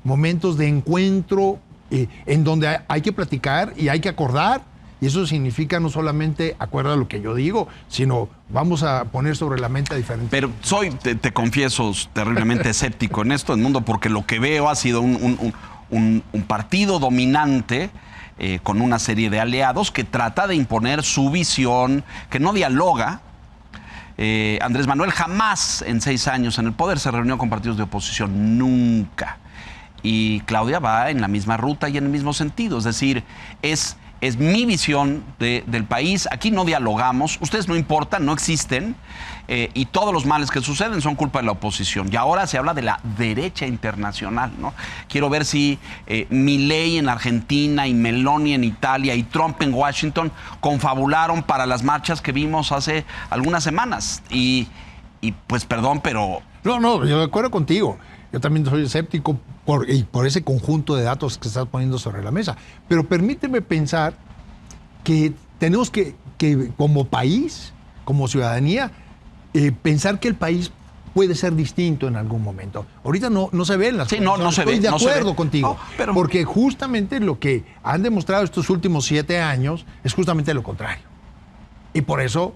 momentos de encuentro en donde hay que platicar y hay que acordar. Y eso significa no solamente acuerda lo que yo digo, sino vamos a poner sobre la mesa diferentes. Pero te confieso, terriblemente escéptico en esto, Edmundo, porque lo que veo ha sido un partido dominante con una serie de aliados que trata de imponer su visión, que no dialoga. Andrés Manuel jamás en 6 años en el poder se reunió con partidos de oposición, nunca. Y Claudia va en la misma ruta y en el mismo sentido, es decir, es mi visión del país. Aquí no dialogamos, ustedes no importan, no existen, y todos los males que suceden son culpa de la oposición. Y ahora se habla de la derecha internacional, ¿no? Quiero ver si Milei en Argentina y Meloni en Italia y Trump en Washington confabularon para las marchas que vimos hace algunas semanas. Y pues perdón, pero... No, yo de acuerdo contigo. Yo también soy escéptico por ese conjunto de datos que estás poniendo sobre la mesa. Pero permíteme pensar que tenemos que como país, como ciudadanía, pensar que el país puede ser distinto en algún momento. Ahorita no se ven las Sí, cosas. no se ve. Estoy de no se acuerdo ve. contigo. No, pero- Porque justamente lo que han demostrado estos últimos 7 años es justamente lo contrario. Y por eso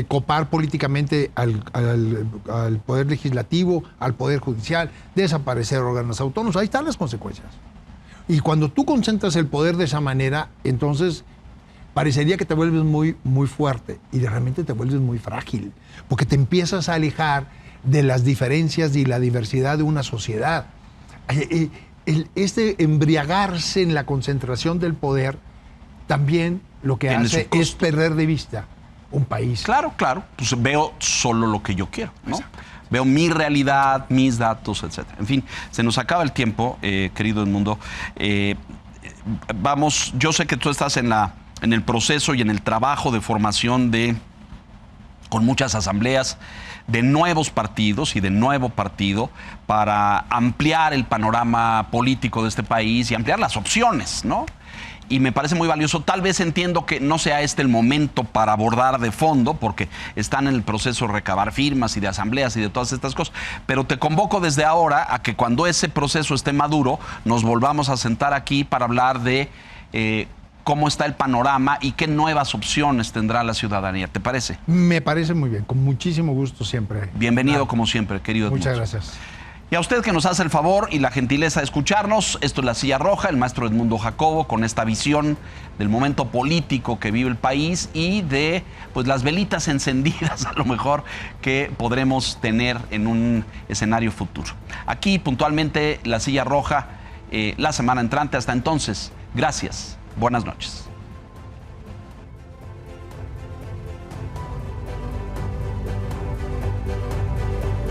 copar políticamente al Poder Legislativo, al Poder Judicial, desaparecer órganos autónomos, ahí están las consecuencias. Y cuando tú concentras el poder de esa manera, entonces parecería que te vuelves muy, muy fuerte y realmente te vuelves muy frágil, porque te empiezas a alejar de las diferencias y la diversidad de una sociedad. Este embriagarse en la concentración del poder también lo que Tiene hace su costo. es perder de vista un país. Claro, pues veo solo lo que yo quiero, ¿no? Veo mi realidad, mis datos, etcétera. En fin, se nos acaba el tiempo, querido Edmundo. Vamos, yo sé que tú estás en el proceso y en el trabajo de formación con muchas asambleas de nuevos partidos y de nuevo partido para ampliar el panorama político de este país y ampliar las opciones, ¿no? Y me parece muy valioso. Tal vez entiendo que no sea este el momento para abordar de fondo, porque están en el proceso de recabar firmas y de asambleas y de todas estas cosas. Pero te convoco desde ahora a que cuando ese proceso esté maduro, nos volvamos a sentar aquí para hablar de cómo está el panorama y qué nuevas opciones tendrá la ciudadanía. ¿Te parece? Me parece muy bien, con muchísimo gusto siempre. Bienvenido como siempre, querido Edmundo. Muchas gracias. Y a usted que nos hace el favor y la gentileza de escucharnos, esto es La Silla Roja, el maestro Edmundo Jacobo, con esta visión del momento político que vive el país y de pues las velitas encendidas a lo mejor que podremos tener en un escenario futuro. Aquí puntualmente La Silla Roja la semana entrante. Hasta entonces, gracias. Buenas noches.